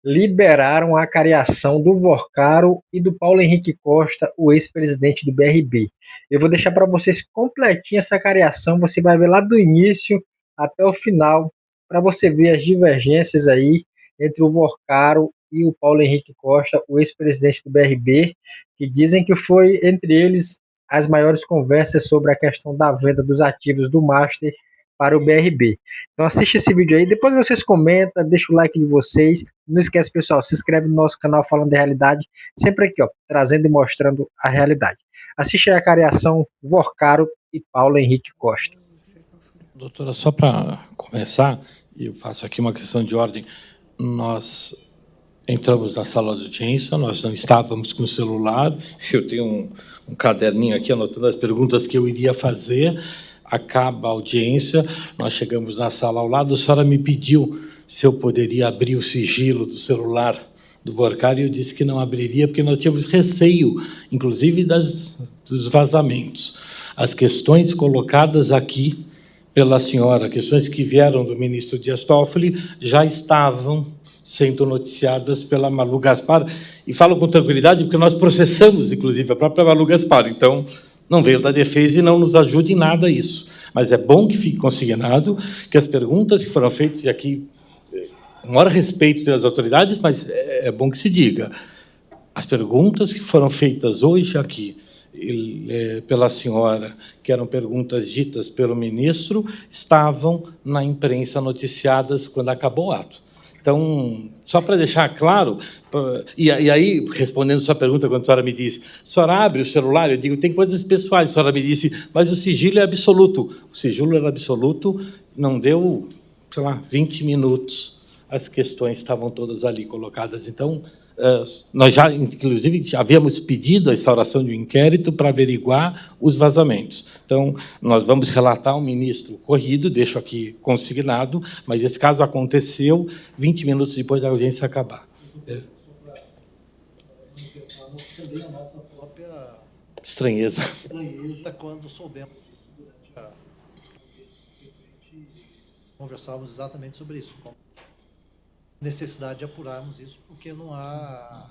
liberaram a cariação do Vorcaro e do Paulo Henrique Costa, o ex-presidente do BRB. Eu vou deixar para vocês completinha essa cariação, você vai ver lá do início até o final, para você ver as divergências aí entre o Vorcaro e o Paulo Henrique Costa, o ex-presidente do BRB, que dizem que foi entre eles as maiores conversas sobre a questão da venda dos ativos do Master para o BRB. Então assiste esse vídeo aí, depois vocês comentam, deixa o like de vocês. Não esquece, pessoal, se inscreve no nosso canal Falando de Realidade, sempre aqui, ó, trazendo e mostrando a realidade. Assiste aí a cariação Vorcaro e Paulo Henrique Costa. Doutora, só para começar, eu faço aqui uma questão de ordem. Nós entramos na sala de audiência, nós não estávamos com o celular, eu tenho um caderninho aqui anotando as perguntas que eu iria fazer. Acaba a audiência, nós chegamos na sala ao lado, a senhora me pediu se eu poderia abrir o sigilo do celular do Vorcaro, e eu disse que não abriria, porque nós tínhamos receio, inclusive, dos vazamentos. As questões colocadas aqui pela senhora, questões que vieram do ministro Dias Toffoli, já estavam sendo noticiadas pela Malu Gaspar, e falo com tranquilidade, porque nós processamos, inclusive, a própria Malu Gaspar, então não veio da defesa e não nos ajuda em nada isso. Mas é bom que fique consignado que as perguntas que foram feitas, e aqui, com maior respeito das autoridades, mas é bom que se diga, as perguntas que foram feitas hoje aqui, pela senhora, que eram perguntas ditas pelo ministro, estavam na imprensa noticiadas quando acabou o ato. Então, só para deixar claro, e aí, respondendo a sua pergunta, quando a senhora me disse, a senhora abre o celular? Eu digo, tem coisas pessoais. A senhora me disse, mas o sigilo é absoluto. O sigilo era absoluto, não deu, sei lá, 20 minutos, as questões estavam todas ali colocadas. Então, nós já, inclusive, já havíamos pedido a instauração de um inquérito para averiguar os vazamentos. Então, nós vamos relatar ao ministro corrido, deixo aqui consignado, mas esse caso aconteceu 20 minutos depois da audiência acabar. Também a nossa própria estranheza quando soubemos disso durante a audiência subsequente, conversávamos exatamente sobre isso. Necessidade de apurarmos isso, porque não há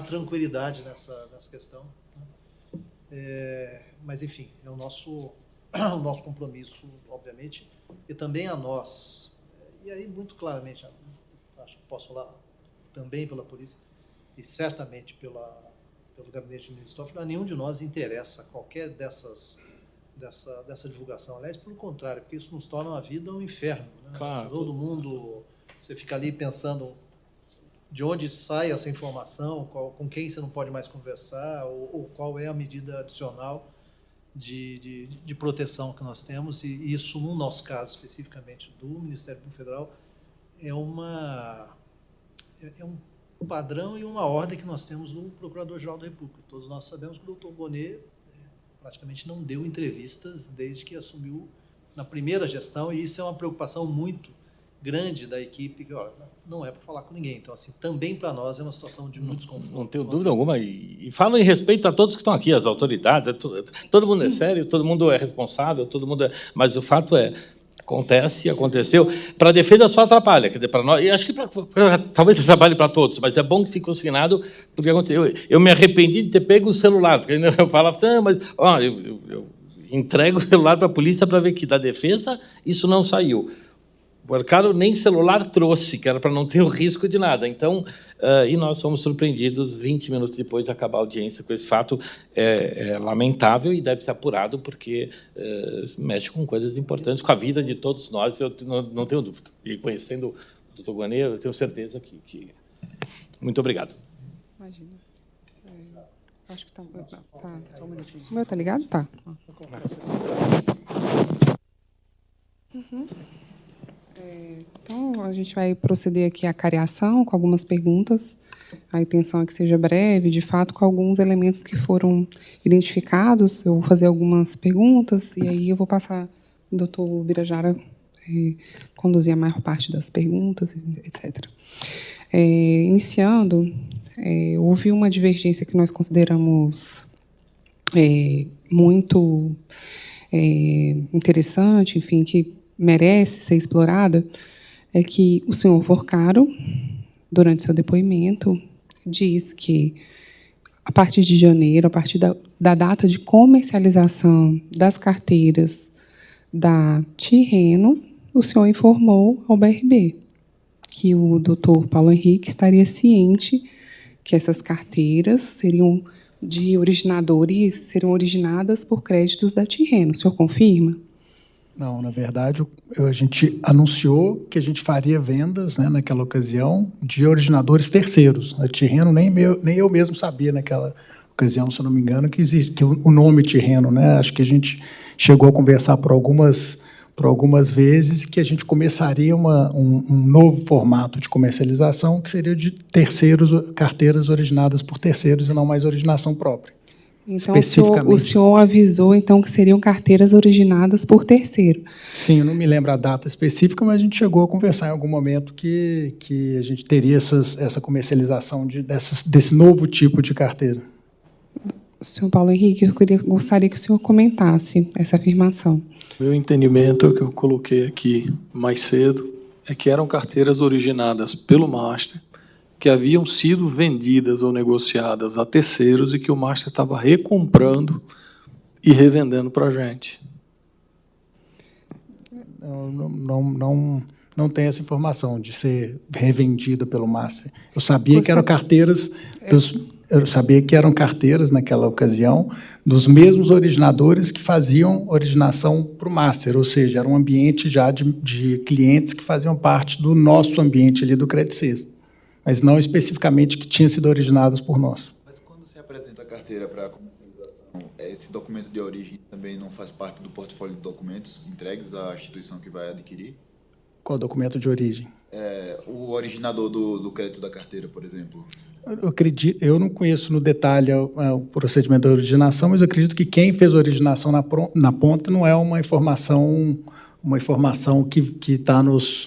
tranquilidade nessa questão. Mas, enfim, é o nosso compromisso, obviamente, e também a nós. E aí, muito claramente, acho que posso falar também pela polícia, e certamente pelo gabinete do ministro Toffoli, a nenhum de nós interessa qualquer dessa divulgação. Aliás, pelo contrário, porque isso nos torna a vida um inferno. Né? Claro. Todo mundo... Você fica ali pensando de onde sai essa informação, com quem você não pode mais conversar, ou qual é a medida adicional de proteção que nós temos. E isso, no nosso caso, especificamente do Ministério Público Federal, é um padrão e uma ordem que nós temos do Procurador-Geral da República. Todos nós sabemos que o doutor Bonet praticamente não deu entrevistas desde que assumiu na primeira gestão, e isso é uma preocupação muito grande da equipe, que não é para falar com ninguém. Então, assim, também para nós é uma situação de muito desconforto. Não tenho dúvida alguma. E falo em respeito a todos que estão aqui, as autoridades, todo mundo é sério, todo mundo é responsável, mas o fato é, aconteceu. Para a defesa só atrapalha, quer dizer, para nós, e acho que talvez atrapalhe para todos, mas é bom que fique consignado, porque aconteceu. Eu me arrependi de ter pego o celular, porque eu falava assim, mas eu entrego o celular para a polícia para ver que da defesa isso não saiu. O Vorcaro nem celular trouxe, que era para não ter o risco de nada. Então, e nós fomos surpreendidos 20 minutos depois de acabar a audiência com esse fato. É lamentável e deve ser apurado, porque mexe com coisas importantes, com a vida de todos nós, eu não tenho dúvida. E conhecendo o doutor Guanê, eu tenho certeza que... Muito obrigado. Imagina. Acho que está... Só um minutinho. O meu está ligado? Tá. Uhum. Então, a gente vai proceder aqui à cariação com algumas perguntas. A intenção é que seja breve, de fato, com alguns elementos que foram identificados. Eu vou fazer algumas perguntas e aí eu vou passar o doutor Birajara conduzir a maior parte das perguntas, etc. Iniciando, houve uma divergência que nós consideramos muito interessante, enfim, que merece ser explorada, é que o senhor Vorcaro durante seu depoimento, diz que, a partir de janeiro, a partir da data de comercialização das carteiras da Tirreno, o senhor informou ao BRB que o doutor Paulo Henrique estaria ciente que essas carteiras seriam de originadores, seriam originadas por créditos da Tirreno. O senhor confirma? Não, na verdade, a gente anunciou que a gente faria vendas, né, naquela ocasião, de originadores terceiros. A Tirreno, nem eu mesmo sabia naquela ocasião, se eu não me engano, que existe que o nome Tirreno, né? Acho que a gente chegou a conversar por algumas vezes que a gente começaria um novo formato de comercialização, que seria de terceiros, carteiras originadas por terceiros e não mais originação própria. Então, o senhor avisou, então, que seriam carteiras originadas por terceiro. Sim, eu não me lembro a data específica, mas a gente chegou a conversar em algum momento que a gente teria essa comercialização desse novo tipo de carteira. Senhor Paulo Henrique, eu gostaria que o senhor comentasse essa afirmação. Meu entendimento, que eu coloquei aqui mais cedo, é que eram carteiras originadas pelo Master, que haviam sido vendidas ou negociadas a terceiros e que o Master estava recomprando e revendendo para a gente. Não tem essa informação de ser revendida pelo Master. Eu sabia que eram carteiras naquela ocasião dos mesmos originadores que faziam originação para o Master, ou seja, era um ambiente já de clientes que faziam parte do nosso ambiente ali do Credit System, mas não especificamente que tinham sido originados por nós. Mas quando se apresenta a carteira para a comercialização, esse documento de origem também não faz parte do portfólio de documentos entregues à instituição que vai adquirir? Qual documento de origem? O originador do crédito da carteira, por exemplo. Eu não conheço no detalhe o procedimento da originação, mas eu acredito que quem fez a originação na ponta não é uma informação que está nos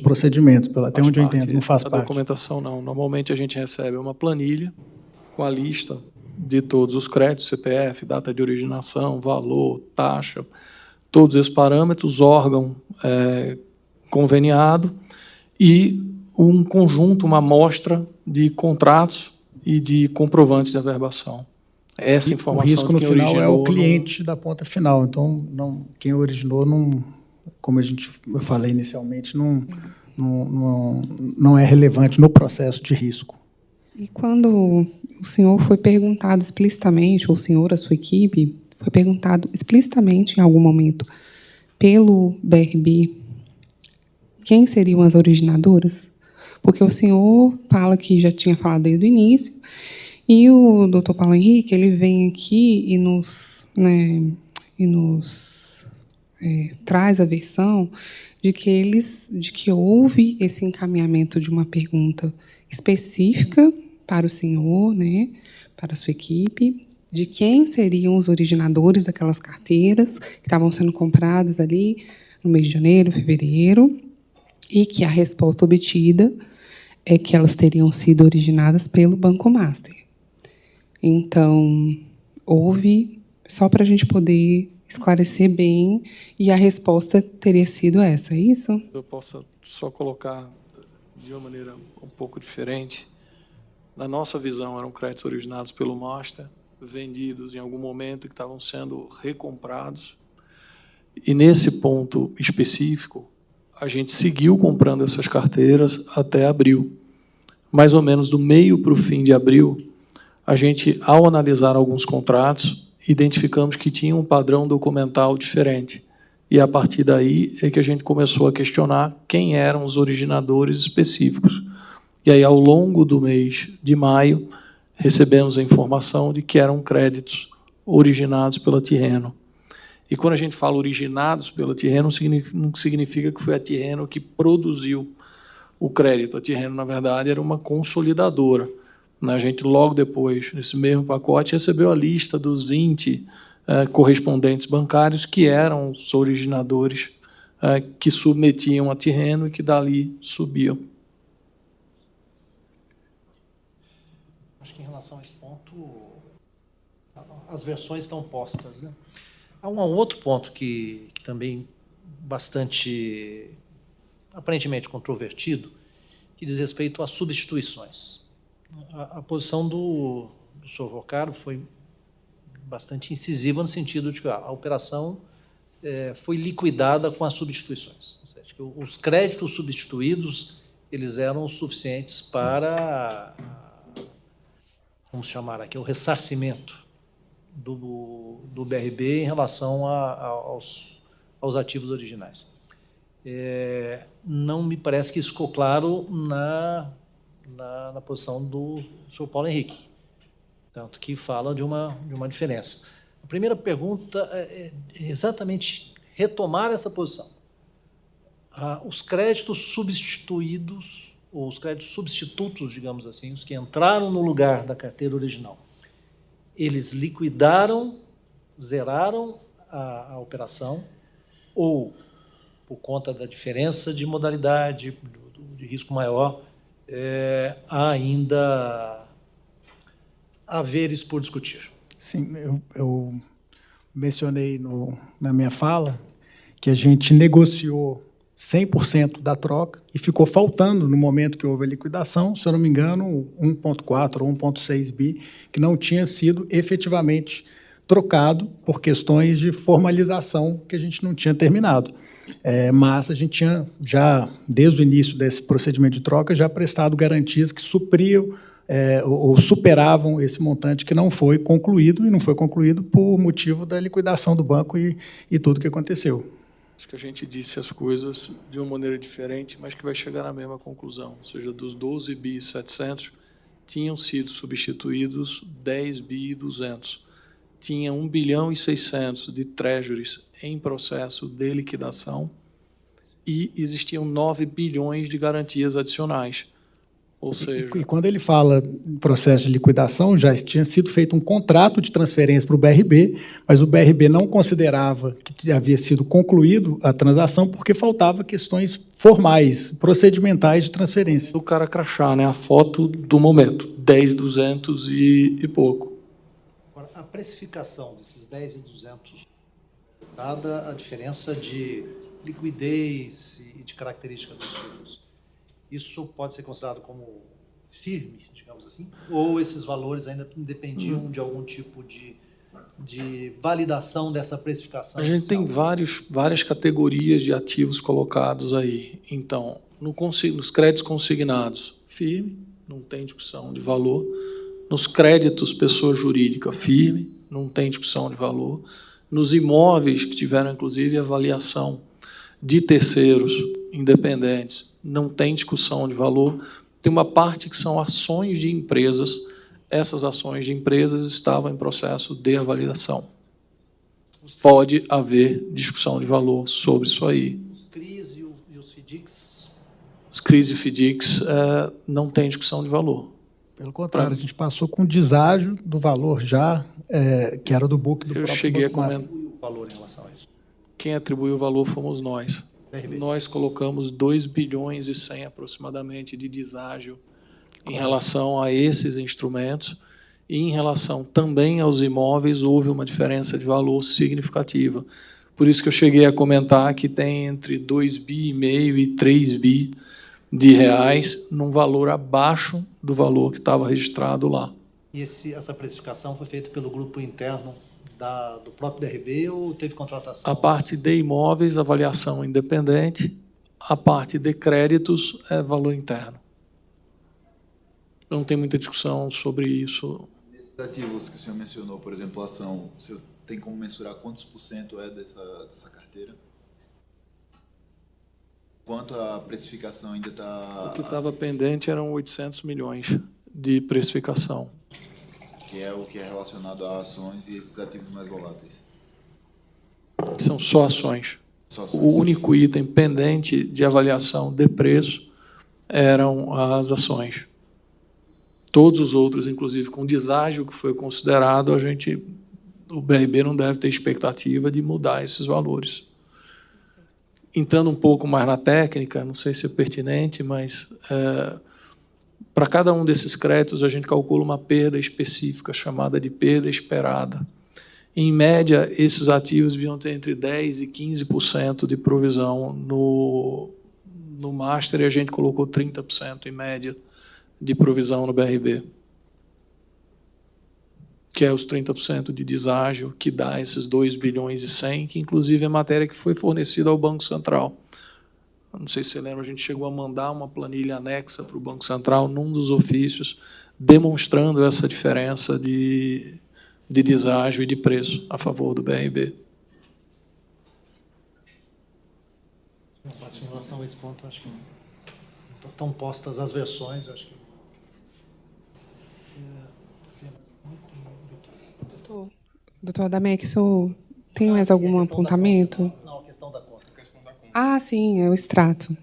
procedimentos, até onde eu entendo, não faz parte. A documentação não. Normalmente a gente recebe uma planilha com a lista de todos os créditos, CPF, data de originação, valor, taxa, todos esses parâmetros, órgão conveniado e um conjunto, uma amostra de contratos e de comprovantes de averbação. Essa informação. O risco no final é o cliente da ponta final. Então, quem originou, como eu falei inicialmente, não é relevante no processo de risco. E quando o senhor foi perguntado explicitamente, ou o senhor, a sua equipe, foi perguntado explicitamente em algum momento pelo BRB quem seriam as originadoras? Porque o senhor fala que já tinha falado desde o início, e o doutor Paulo Henrique ele vem aqui e nos traz a versão de que houve esse encaminhamento de uma pergunta específica para o senhor, né, para a sua equipe, de quem seriam os originadores daquelas carteiras que estavam sendo compradas ali no mês de janeiro, fevereiro, e que a resposta obtida é que elas teriam sido originadas pelo Banco Master. Então, houve, só para a gente poder esclarecer bem, e a resposta teria sido essa, é isso? Eu posso só colocar de uma maneira um pouco diferente. Na nossa visão, eram créditos originados pelo Master, vendidos em algum momento, que estavam sendo recomprados. E, nesse ponto específico, a gente seguiu comprando essas carteiras até abril. Mais ou menos do meio para o fim de abril, a gente, ao analisar alguns contratos, identificamos que tinha um padrão documental diferente. E, a partir daí, é que a gente começou a questionar quem eram os originadores específicos. E aí, ao longo do mês de maio, recebemos a informação de que eram créditos originados pela Tirreno. E quando a gente fala originados pela Tirreno, não significa que foi a Tirreno que produziu o crédito. A Tirreno, na verdade, era uma consolidadora. A gente, logo depois, nesse mesmo pacote, recebeu a lista dos 20 correspondentes bancários que eram os originadores que submetiam a Tirreno e que dali subiam. Acho que em relação a esse ponto, as versões estão postas, né? Há um outro ponto que também bastante, aparentemente, controvertido, que diz respeito a substituições. A posição do senhor Vorcaro foi bastante incisiva no sentido de que a operação foi liquidada com as substituições. Ou seja, que os créditos substituídos eles eram suficientes para, vamos chamar aqui, o ressarcimento do BRB em relação aos ativos originais. Não me parece que isso ficou claro na posição do senhor Paulo Henrique, tanto que fala de uma diferença. A primeira pergunta é exatamente retomar essa posição. Os créditos substituídos, ou os créditos substitutos, digamos assim, os que entraram no lugar da carteira original, eles liquidaram, zeraram a operação, ou, por conta da diferença de modalidade, de risco maior, há ainda haveres por discutir? Sim, eu mencionei na minha fala que a gente negociou 100% da troca e ficou faltando, no momento que houve a liquidação, se eu não me engano, 1,4 ou 1,6 bi, que não tinha sido efetivamente trocado por questões de formalização que a gente não tinha terminado. Mas a gente tinha já, desde o início desse procedimento de troca, já prestado garantias que supriam ou superavam esse montante que não foi concluído, e não foi concluído por motivo da liquidação do banco e tudo que aconteceu. Acho que a gente disse as coisas de uma maneira diferente, mas que vai chegar na mesma conclusão. Ou seja, dos 12 bi 700, tinham sido substituídos 10 bi 200. Tinha 1 bilhão e 600 de treasuries em processo de liquidação e existiam 9 bilhões de garantias adicionais. Ou seja... E quando ele fala em processo de liquidação, já tinha sido feito um contrato de transferência para o BRB, mas o BRB não considerava que havia sido concluído a transação porque faltava questões formais, procedimentais de transferência. O cara crachá, né? A foto do momento, 10.200 e pouco. Agora, a precificação desses 10.200, dada a diferença de liquidez e de característica dos títulos, isso pode ser considerado como firme, digamos assim? Ou esses valores ainda dependiam de algum tipo de validação dessa precificação? A gente tem várias categorias de ativos colocados aí. Então, nos créditos consignados, firme, não tem discussão de valor. Nos créditos pessoa jurídica, firme, não tem discussão de valor. Nos imóveis que tiveram, inclusive, avaliação de terceiros independentes, não tem discussão de valor. Tem uma parte que são ações de empresas. Essas ações de empresas estavam em processo de avaliação. Pode haver discussão de valor sobre isso aí. Os CRIs e os FDICs? Os CRIs e FDICs não tem discussão de valor. Pelo contrário, a gente passou com deságio do valor já, que era do book do próprio Eu cheguei a comentar. O valor em relação a isso? Quem atribuiu o valor fomos nós. Nós colocamos 2 bilhões e 100 aproximadamente de deságio em relação a esses instrumentos, e em relação também aos imóveis houve uma diferença de valor significativa. Por isso que eu cheguei a comentar que tem entre 2,5 bi e 3 bi de reais, num valor abaixo do valor que estava registrado lá. E essa precificação foi feita pelo grupo interno do próprio BRB ou teve contratação? A parte de imóveis, avaliação independente. A parte de créditos é valor interno. Não tem muita discussão sobre isso. Nesses ativos que o senhor mencionou, por exemplo, a ação, o senhor tem como mensurar quantos por cento é dessa carteira? Quanto a precificação ainda está... O que estava pendente eram 800 milhões de precificação. Que é o que é relacionado a ações e esses ativos mais voláteis? São só ações. O único item pendente de avaliação de preço eram as ações. Todos os outros, inclusive com deságio que foi considerado, o BRB não deve ter expectativa de mudar esses valores. Entrando um pouco mais na técnica, não sei se é pertinente, mas para cada um desses créditos a gente calcula uma perda específica, chamada de perda esperada. Em média, esses ativos deviam ter entre 10% e 15% de provisão no Master e a gente colocou 30% em média de provisão no BRB, que é os 30% de deságio, que dá esses 2 bilhões e 100, que inclusive é matéria que foi fornecida ao Banco Central. Não sei se você lembra, a gente chegou a mandar uma planilha anexa para o Banco Central num dos ofícios, demonstrando essa diferença de deságio e de preço a favor do BRB. Em relação a esse ponto, acho que não estão postas as versões, acho que... Doutor Adamec, o senhor tem mais algum apontamento? Não, a questão da conta. Ah, sim, é o extrato.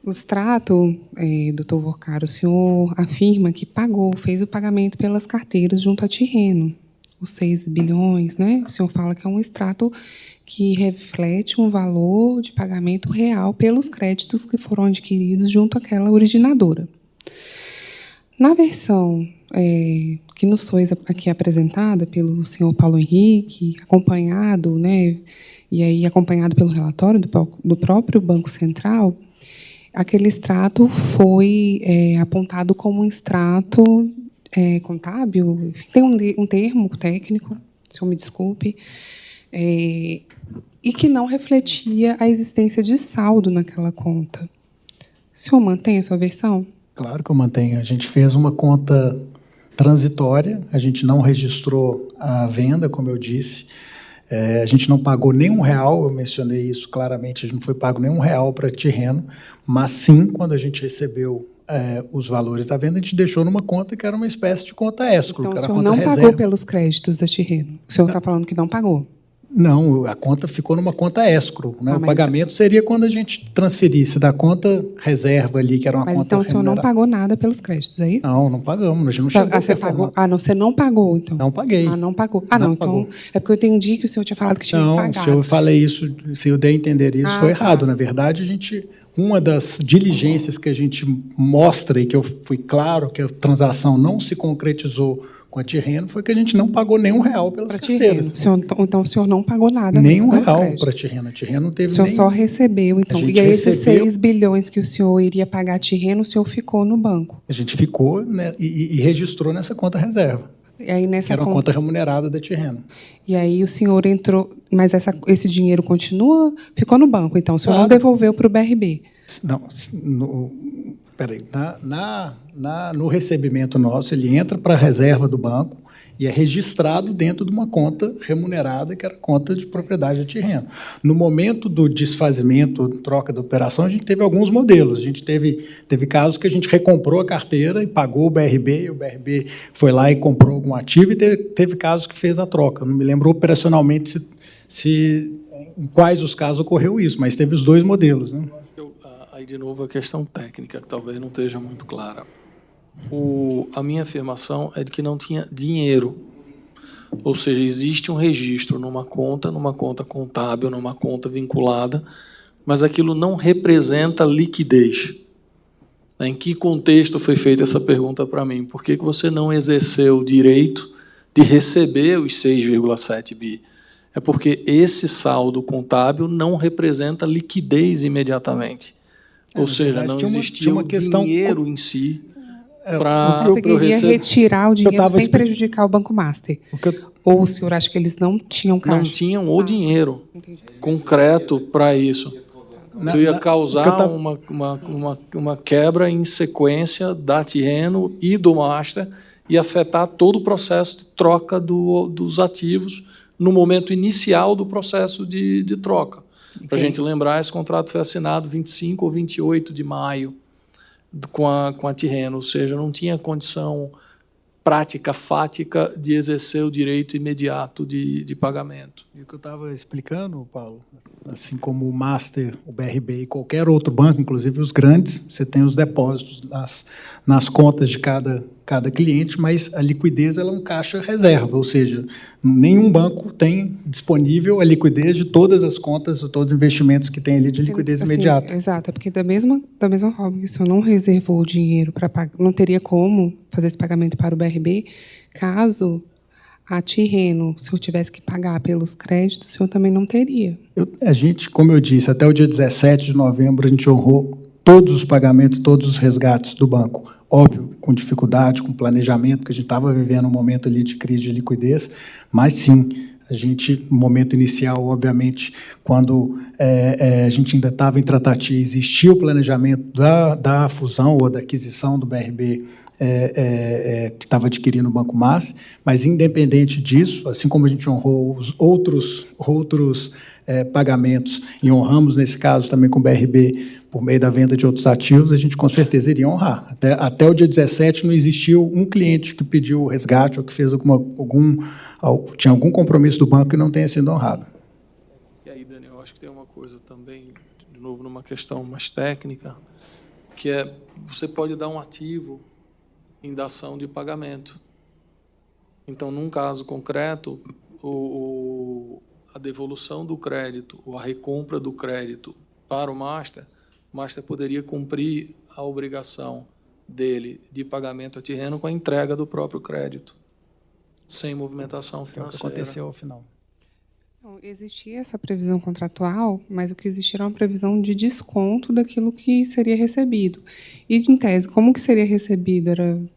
O extrato, doutor Vorcaro, o senhor afirma que pagou, fez o pagamento pelas carteiras junto à Tirreno, os 6 bilhões, né? O senhor fala que é um extrato que reflete um valor de pagamento real pelos créditos que foram adquiridos junto àquela originadora. Na versão que nos foi aqui apresentada pelo senhor Paulo Henrique, acompanhado, né, e aí acompanhado pelo relatório do próprio Banco Central, aquele extrato foi apontado como um extrato contábil, enfim, tem um termo técnico, se eu me desculpe, e que não refletia a existência de saldo naquela conta. O senhor mantém a sua versão? Claro que eu mantenho. A gente fez uma conta transitória, a gente não registrou a venda, como eu disse, a gente não pagou nenhum real, eu mencionei isso claramente, a gente não foi pago nenhum real para a Tirreno, mas sim, quando a gente recebeu os valores da venda, a gente deixou numa conta que era uma espécie de conta escro. Então, que o era senhor a conta não reserva. pagou pelos créditos da Tirreno? O senhor está falando que não pagou? Não, a conta ficou numa conta escro. Né? O mas pagamento seria quando a gente transferisse da conta reserva ali, que era uma mas conta então o senhor não remunerada. pagou nada pelos créditos, é isso? Não, não pagamos. A gente não chegou a Você pagou? Ah, não, você não pagou, então. Não paguei. Ah, não pagou. Ah, não, então... É porque eu entendi que o senhor tinha falado que tinha pagado. Não, se eu falei isso, se eu dei a entender isso, foi errado. Na verdade, uma das diligências que a gente mostra e que eu fui claro que a transação não se concretizou com a Tirreno foi que a gente não pagou nenhum real pelas carteiras. Então, o senhor não pagou nada nenhum pelos real créditos. para a Tirreno. A Tirreno não teve o senhor só recebeu, então. E aí, esses 6 bilhões que o senhor iria pagar a Tirreno, o senhor ficou no banco? A gente ficou, né, e registrou nessa conta reserva. E aí, que era uma conta remunerada da Tirreno. E aí o senhor entrou... Mas esse dinheiro ficou no banco, então. O senhor não devolveu para o BRB? Não, peraí. No recebimento nosso, ele entra para a reserva do banco e é registrado dentro de uma conta remunerada, que era conta de propriedade da Tirreno. No momento do desfazimento, troca da operação, a gente teve alguns modelos. A gente teve casos que a gente recomprou a carteira e pagou o BRB, e o BRB foi lá e comprou algum ativo, e teve casos que fez a troca. Eu não me lembro operacionalmente em quais os casos ocorreu isso, mas teve os dois modelos. Né? Aí, de novo, a questão técnica, que talvez não esteja muito clara. A minha afirmação é de que não tinha dinheiro. Ou seja, existe um registro numa conta contábil, numa conta vinculada, mas aquilo não representa liquidez. Em que contexto foi feita essa pergunta para mim? Por que você não exerceu o direito de receber os 6,7 bi? É porque esse saldo contábil não representa liquidez imediatamente. Ou seja, não existia um dinheiro em si para conseguiria retirar o dinheiro sem prejudicar o Banco Master. Ou o senhor acha que eles não tinham caixa? Não tinham o dinheiro concreto para isso. Eu ia causar uma quebra em sequência da Tirreno e do Master e afetar todo o processo de troca dos ativos no momento inicial do processo de troca. Para a gente lembrar, esse contrato foi assinado 25 ou 28 de maio com a Tirreno, ou seja, não tinha condição prática, fática, de exercer o direito imediato de pagamento. E o que eu estava explicando, Paulo, assim como o Master, o BRB e qualquer outro banco, inclusive os grandes, você tem os depósitos nas contas de cada cliente, mas a liquidez ela é um caixa reserva, ou seja, nenhum banco tem disponível a liquidez de todas as contas, todos os investimentos que tem ali de liquidez imediata. Exato, porque da mesma forma que o senhor não reservou o dinheiro para pagar, não teria como fazer esse pagamento para o BRB, caso a Tirreno, se eu tivesse que pagar pelos créditos, o senhor também não teria. A gente, como eu disse, até o dia 17 de novembro, a gente honrou todos os pagamentos, todos os resgates do banco. Óbvio, com dificuldade, com planejamento, porque a gente estava vivendo um momento ali de crise de liquidez, mas sim, a gente, no momento inicial, obviamente, quando a gente ainda estava em tratativa, existia o planejamento da fusão ou da aquisição do BRB, que estava adquirindo o Banco Mas, mas, independente disso, assim como a gente honrou os outros pagamentos, e honramos, nesse caso, também com o BRB, por meio da venda de outros ativos, a gente, com certeza, iria honrar. Até o dia 17, não existiu um cliente que pediu resgate ou que fez tinha algum compromisso do banco que não tenha sido honrado. E aí, Daniel, eu acho que tem uma coisa também, de novo, numa questão mais técnica, que é, você pode dar um ativo em dação de pagamento. Então, num caso concreto, a devolução do crédito, ou a recompra do crédito para o Master poderia cumprir a obrigação dele de pagamento a Tirreno com a entrega do próprio crédito, sem movimentação financeira. Que é o que aconteceu ao final. Não, existia essa previsão contratual, mas o que existia era uma previsão de desconto daquilo que seria recebido. E, em tese, como que seria recebido?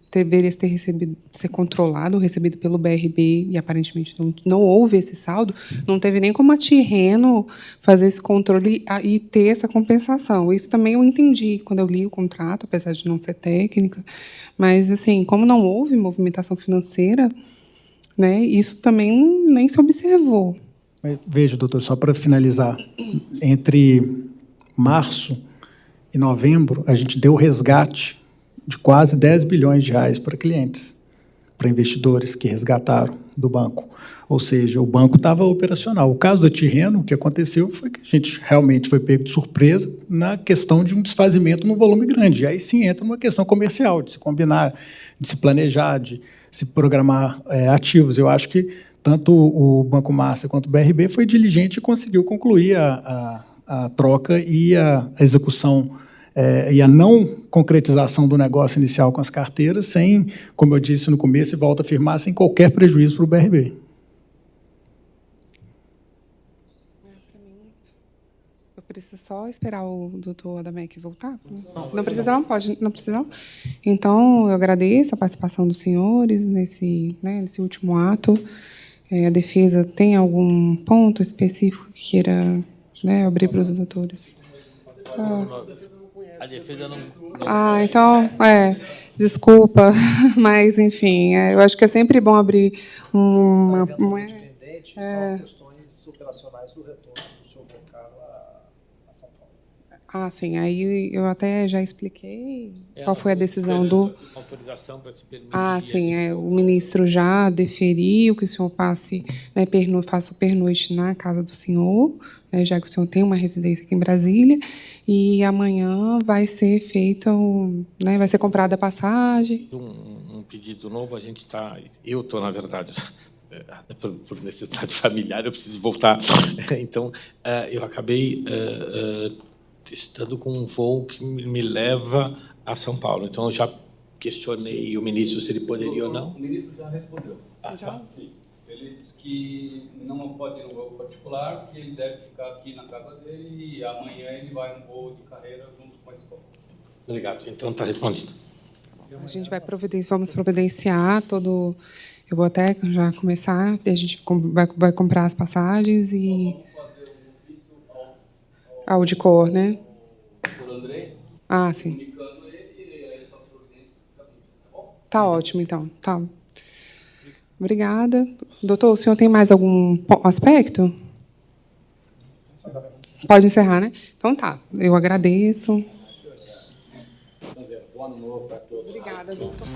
Deveria ter recebido, ser controlado, recebido pelo BRB, e aparentemente não houve esse saldo, não teve nem como a Tirreno fazer esse controle e ter essa compensação. Isso também eu entendi quando eu li o contrato, apesar de não ser técnica, mas, assim, como não houve movimentação financeira, né, isso também nem se observou. Veja, doutor, só para finalizar, entre março e novembro, a gente deu resgate de quase 10 bilhões de reais para clientes, para investidores que resgataram do banco. Ou seja, o banco estava operacional. O caso da Tirreno, o que aconteceu foi que a gente realmente foi pego de surpresa na questão de um desfazimento num volume grande. E aí sim entra uma questão comercial, de se combinar, de se planejar, de se programar ativos. Eu acho que tanto o Banco Master quanto o BRB foi diligente e conseguiu concluir a troca e a execução e a não concretização do negócio inicial com as carteiras, sem, como eu disse no começo, e volto a afirmar, sem qualquer prejuízo para o BRB. Eu preciso só esperar o doutor Adamec voltar? Não precisa não? Pode? Não precisa não? Então, eu agradeço a participação dos senhores nesse último ato. A defesa tem algum ponto específico que queira, né, abrir para os doutores? A defesa não... Então, desculpa, mas, enfim, eu acho que é sempre bom abrir uma... Independente, são as questões operacionais do retorno do seu vocário a São Paulo. Sim, aí eu até já expliquei qual foi a decisão do... Autorização para se permitir... sim, o ministro já deferiu que o senhor faça o pernoite na casa do senhor, já que o senhor tem uma residência aqui em Brasília, e amanhã vai ser feita vai ser comprada a passagem. Um pedido novo, eu estou, na verdade, até por necessidade familiar, eu preciso voltar. Então, eu acabei estando com um voo que me leva a São Paulo. Então, eu já questionei o ministro se ele poderia ou não. O ministro já respondeu. Já? Sim. Ele disse que não pode ir no voo particular, que ele deve ficar aqui na casa dele e amanhã ele vai no voo de carreira junto com a escola. Obrigado. Então, está respondido. A gente vamos providenciar todo... Eu vou até já começar, a gente vai comprar as passagens e... Vamos fazer um ofício ao de cor, né? por André, sim. comunicando ele e ele faz providências cabíveis, tá bom? Tá ótimo, então. Tá. Obrigada. Doutor, o senhor tem mais algum aspecto? Pode encerrar, né? Então tá. Eu agradeço. Bom ano novo para todos. Obrigada, doutor.